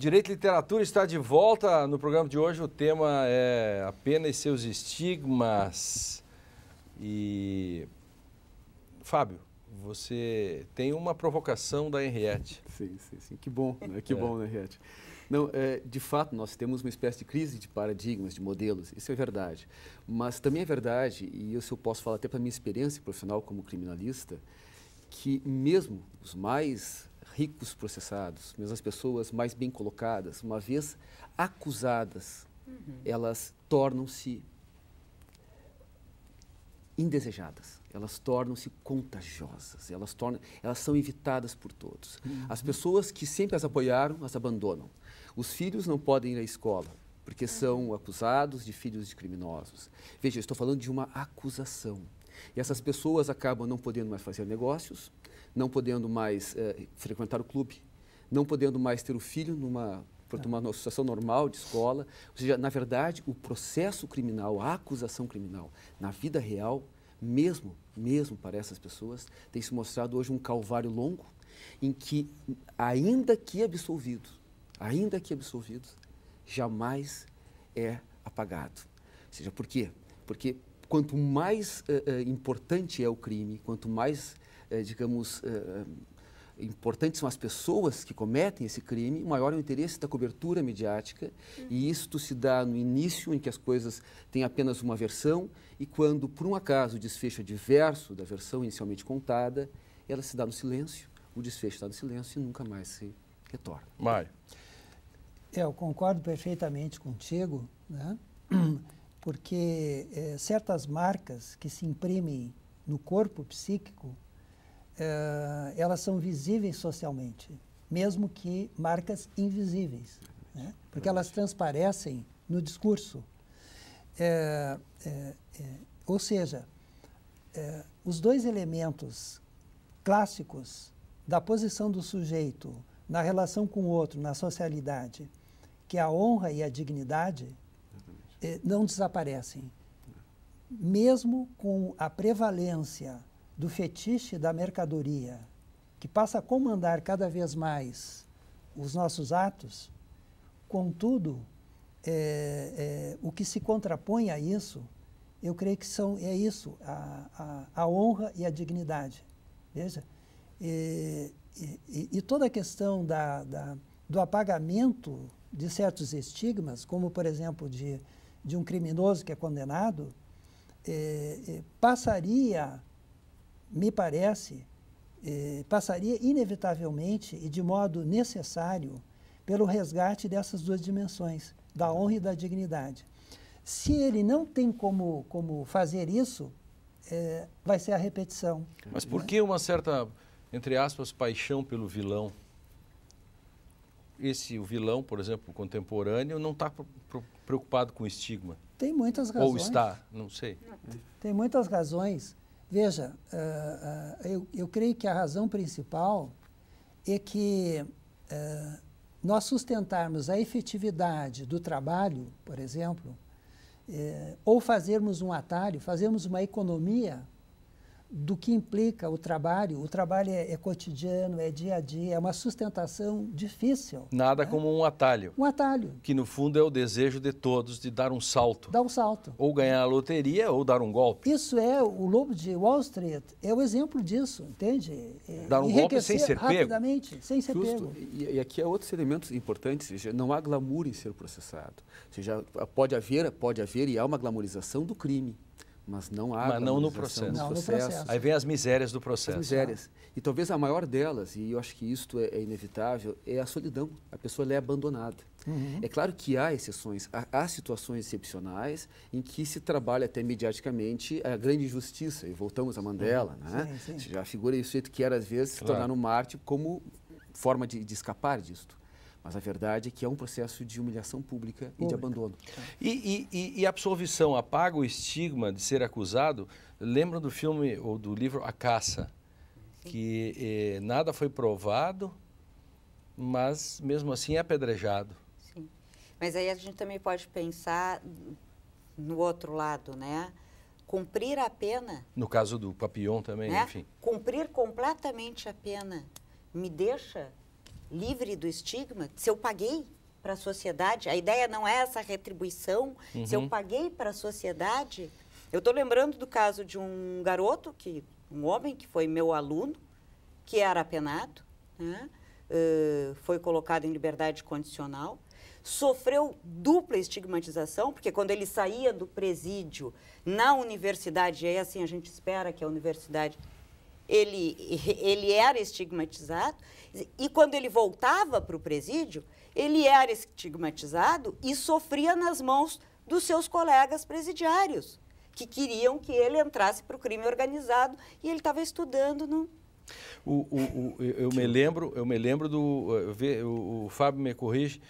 Direito e Literatura está de volta no programa de hoje. O tema é a pena e seus estigmas. E, Fábio, você tem uma provocação da Henriette. Sim. Que bom, né? Que bom, né, Henriette? Não, de fato, nós temos uma espécie de crise de paradigmas, de modelos, isso é verdade. Mas também é verdade, e isso eu posso falar até para a minha experiência profissional como criminalista, que mesmo os mais ricos processados, mesmo as pessoas mais bem colocadas, uma vez acusadas, elas tornam-se indesejadas, elas tornam-se contagiosas, elas são evitadas por todos. As pessoas que sempre as apoiaram, as abandonam. Os filhos não podem ir à escola, porque são acusados de filhos de criminosos. Veja, eu estou falando de uma acusação. E essas pessoas acabam não podendo mais fazer negócios, não podendo mais frequentar o clube, não podendo mais ter o filho numa situação normal de escola. Ou seja, na verdade, o processo criminal, a acusação criminal, na vida real, mesmo para essas pessoas, tem se mostrado hoje um calvário longo, em que, ainda que absolvidos, jamais é apagado. Ou seja, por quê? Porque quanto mais importante é o crime, quanto mais, importantes são as pessoas que cometem esse crime, maior é o interesse da cobertura mediática, e isto se dá no início, em que as coisas têm apenas uma versão, e quando, por um acaso, o desfecho é diverso da versão inicialmente contada, ela se dá no silêncio, o desfecho está no silêncio e nunca mais se retorna. Mário. Eu concordo perfeitamente contigo, né? Porque certas marcas que se imprimem no corpo psíquico, elas são visíveis socialmente, mesmo que marcas invisíveis, né? Porque elas transparecem no discurso. Ou seja, os dois elementos clássicos da posição do sujeito na relação com o outro, na socialidade, que é a honra e a dignidade, não desaparecem. Mesmo com a prevalência do fetiche da mercadoria, que passa a comandar cada vez mais os nossos atos, contudo, o que se contrapõe a isso, eu creio que é isso, a honra e a dignidade. Veja, e toda a questão do apagamento de certos estigmas, como, por exemplo, de um criminoso que é condenado, passaria, me parece, passaria inevitavelmente e de modo necessário pelo resgate dessas duas dimensões, da honra e da dignidade. Se ele não tem como fazer isso, vai ser a repetição. Mas por que uma certa, entre aspas, paixão pelo vilão? O vilão, por exemplo, contemporâneo, não está preocupado com o estigma. Tem muitas razões. Ou está, não sei. Tem muitas razões. Veja, eu creio que a razão principal é que nós sustentarmos a efetividade do trabalho, por exemplo, ou fazermos um atalho, fazermos uma economia do que implica o trabalho. O trabalho é cotidiano, é dia a dia, é uma sustentação difícil. Nada, né? Como um atalho. Um atalho. Que no fundo é o desejo de todos de dar um salto. Dar um salto. Ou ganhar a loteria ou dar um golpe. Isso o Lobo de Wall Street é o exemplo disso, entende? Dar um golpe sem ser rapidamente, pego. sem ser pego. E aqui há outros elementos importantes, ou seja, não há glamour em ser processado. Ou seja, pode haver e há uma glamorização do crime. Mas não há no processo. Não no processo. Aí vem as misérias do processo. As misérias. E talvez a maior delas, e eu acho que isto é inevitável, é a solidão. A pessoa é abandonada. É claro que há exceções, há situações excepcionais em que se trabalha até mediaticamente a grande injustiça. E voltamos a Mandela, né? Sim. Já a figura do sujeito que era, às vezes, se tornar um mártir como forma de escapar disto. Mas a verdade é que é um processo de humilhação pública e de abandono. E a absolvição apaga o estigma de ser acusado? Lembram do filme ou do livro A Caça? Sim. Que nada foi provado, mas mesmo assim é apedrejado. Sim. Mas aí a gente também pode pensar no outro lado, né? Cumprir a pena. No caso do Papillon também, né? Enfim. Cumprir completamente a pena me deixa livre do estigma, se eu paguei para a sociedade, a ideia não é essa retribuição, se eu paguei para a sociedade. Eu estou lembrando do caso de um garoto, um homem que foi meu aluno, que era apenado, né? Foi colocado em liberdade condicional, sofreu dupla estigmatização, porque quando ele saía do presídio na universidade, e aí assim a gente espera que a universidade, ele era estigmatizado, e quando ele voltava para o presídio, ele era estigmatizado e sofria nas mãos dos seus colegas presidiários, que queriam que ele entrasse para o crime organizado, e ele estava estudando no... Eu me lembro o Fábio me corrige,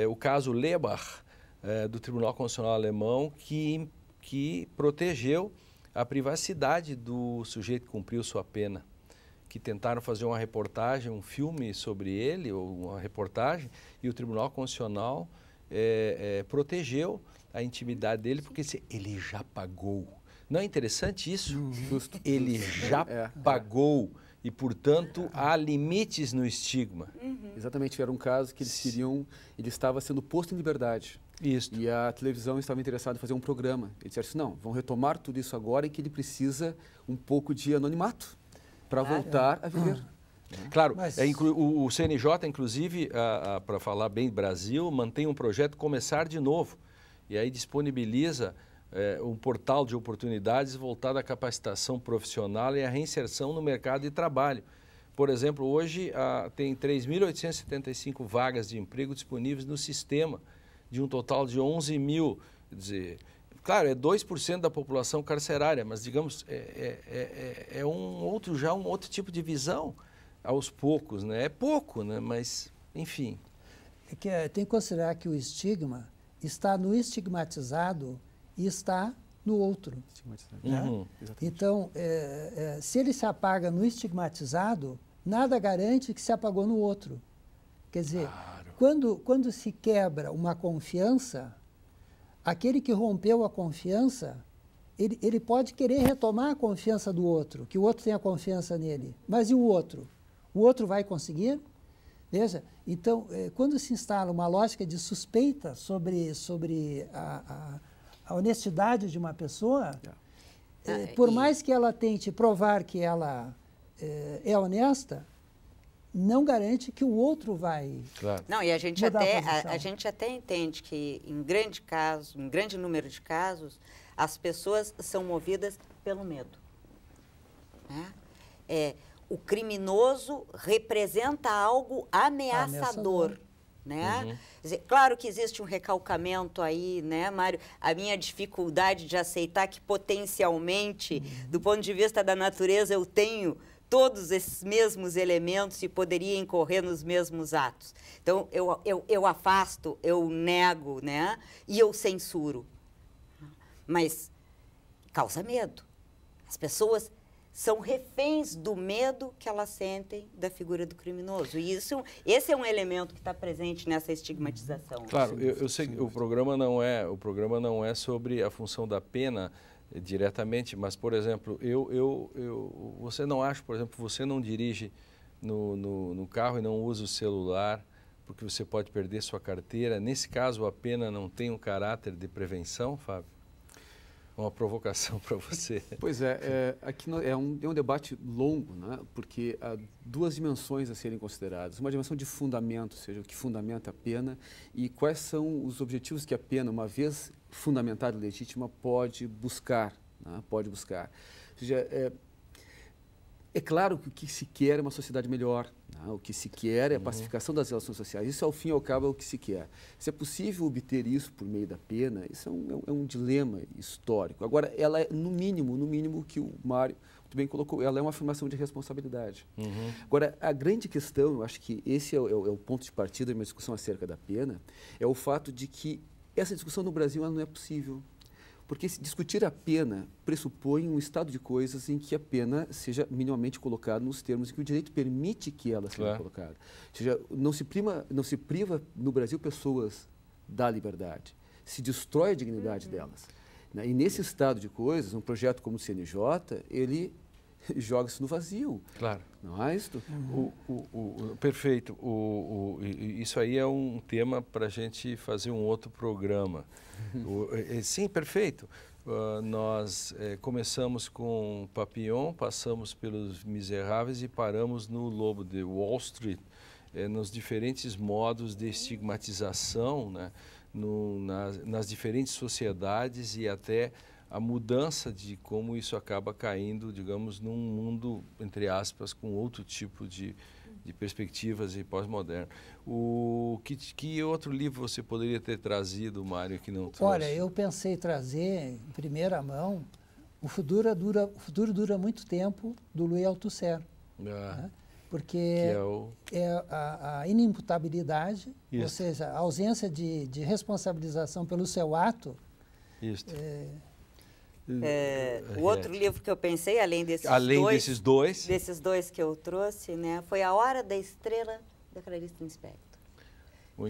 o caso Lebach, do Tribunal Constitucional Alemão, que protegeu a privacidade do sujeito que cumpriu sua pena, que tentaram fazer uma reportagem, um filme sobre ele, ou uma reportagem, e o Tribunal Constitucional protegeu a intimidade dele, porque ele já pagou. Não é interessante isso? Justo. Ele já pagou. E, portanto, há limites no estigma. Exatamente, era um caso que ele estava sendo posto em liberdade. Isso. E a televisão estava interessada em fazer um programa. Eles disseram assim, não, vão retomar tudo isso agora, em que ele precisa um pouco de anonimato para voltar a viver. Claro, o CNJ, inclusive, para falar bem Brasil, mantém um projeto Começar de Novo. E aí disponibiliza um portal de oportunidades voltado à capacitação profissional e à reinserção no mercado de trabalho. Por exemplo, hoje tem 3.875 vagas de emprego disponíveis no sistema, de um total de 11 mil. Quer dizer, claro, é 2% da população carcerária, mas, digamos, um outro tipo de visão aos poucos, né? É pouco, né? Mas, enfim. Tem que considerar que o estigma está no estigmatizado e está no outro. Né? Então, se ele se apaga no estigmatizado, nada garante que se apagou no outro. Quer dizer, quando se quebra uma confiança, aquele que rompeu a confiança, ele pode querer retomar a confiança do outro, que o outro tenha confiança nele. Mas e o outro? O outro vai conseguir? Veja, então, quando se instala uma lógica de suspeita sobre a honestidade de uma pessoa, por mais que ela tente provar que ela é honesta, não garante que o outro vai. Claro. Não, e a gente até entende que em grande número de casos, as pessoas são movidas pelo medo. Né? O criminoso representa algo ameaçador. Né? Quer dizer, claro que existe um recalcamento aí, né, Mário? A minha dificuldade de aceitar que potencialmente, do ponto de vista da natureza, eu tenho todos esses mesmos elementos e poderia incorrer nos mesmos atos. Então, eu afasto, eu nego, né? E eu censuro. Mas causa medo. As pessoas são reféns do medo que elas sentem da figura do criminoso. E esse é um elemento que está presente nessa estigmatização. Claro, eu sei que o programa não é sobre a função da pena diretamente, mas, por exemplo, você não acha, por exemplo, você não dirige no carro e não usa o celular porque você pode perder sua carteira. Nesse caso, a pena não tem um caráter de prevenção, Fábio? Uma provocação para você. Pois aqui é um debate longo, né? Porque há duas dimensões a serem consideradas. Uma dimensão de fundamento, ou seja, o que fundamenta a pena, e quais são os objetivos que a pena, uma vez fundamentada e legítima, pode buscar. Né? Pode buscar. Ou seja, é claro que o que se quer é uma sociedade melhor. Né? O que se quer é a pacificação das relações sociais. Isso, ao fim e ao cabo, é o que se quer. Se é possível obter isso por meio da pena, isso é um dilema histórico. Agora, ela é, no mínimo, que o Mário muito bem colocou, ela é uma afirmação de responsabilidade. Agora, a grande questão, eu acho que esse é o ponto de partida de uma discussão acerca da pena, é o fato de que essa discussão no Brasil ela não é possível. Porque discutir a pena pressupõe um estado de coisas em que a pena seja minimamente colocada nos termos em que o direito permite que ela seja colocada. Ou seja, não se priva no Brasil pessoas da liberdade, se destrói a dignidade delas. Né? E nesse estado de coisas, um projeto como o CNJ, ele joga-se no vazio. Claro. Não é isso? Perfeito. Isso aí é um tema para a gente fazer um outro programa. Sim, perfeito. Nós começamos com Papillon, passamos pelos Miseráveis e paramos no Lobo de Wall Street, nos diferentes modos de estigmatização, né, nas diferentes sociedades e até a mudança de como isso acaba caindo, digamos, num mundo, entre aspas, com outro tipo de perspectivas e pós-moderno. Que outro livro você poderia ter trazido, Mário, que não trouxe? Olha, eu pensei trazer, em primeira mão, O Futuro Dura Muito Tempo, do Louis Althusser. Né? Porque é a inimputabilidade, ou seja, a ausência de responsabilização pelo seu ato. Isso. O outro livro que eu pensei, além desses dois que eu trouxe, né, foi A Hora da Estrela, da Clarice Lispector.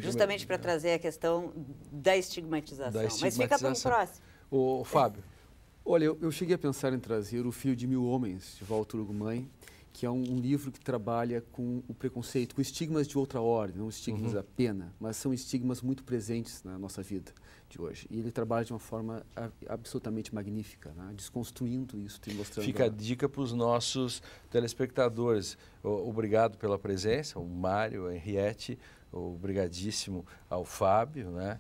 Justamente para trazer a questão da estigmatização. Mas fica para um próximo. O Fábio. Olha, eu cheguei a pensar em trazer O Filho de Mil Homens, de Walter Ugumãe, que é um livro que trabalha com o preconceito, com estigmas de outra ordem, não estigmas da pena, mas são estigmas muito presentes na nossa vida de hoje. E ele trabalha de uma forma absolutamente magnífica, né? Desconstruindo isso e mostrando... Fica a dica para os nossos telespectadores. Obrigado pela presença, o Mário, a Henriette, obrigadíssimo ao Fábio, né?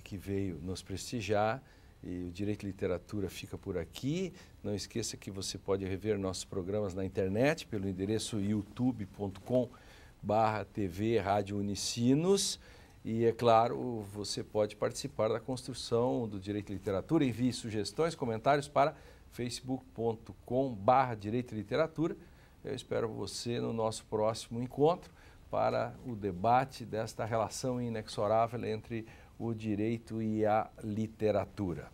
Que veio nos prestigiar. E o Direito e Literatura fica por aqui. Não esqueça que você pode rever nossos programas na internet pelo endereço youtube.com/TV Rádio Unicinos. E, é claro, você pode participar da construção do Direito e Literatura. Envie sugestões, comentários para facebook.com/Direito e Literatura. Eu espero você no nosso próximo encontro para o debate desta relação inexorável entre o direito e a literatura.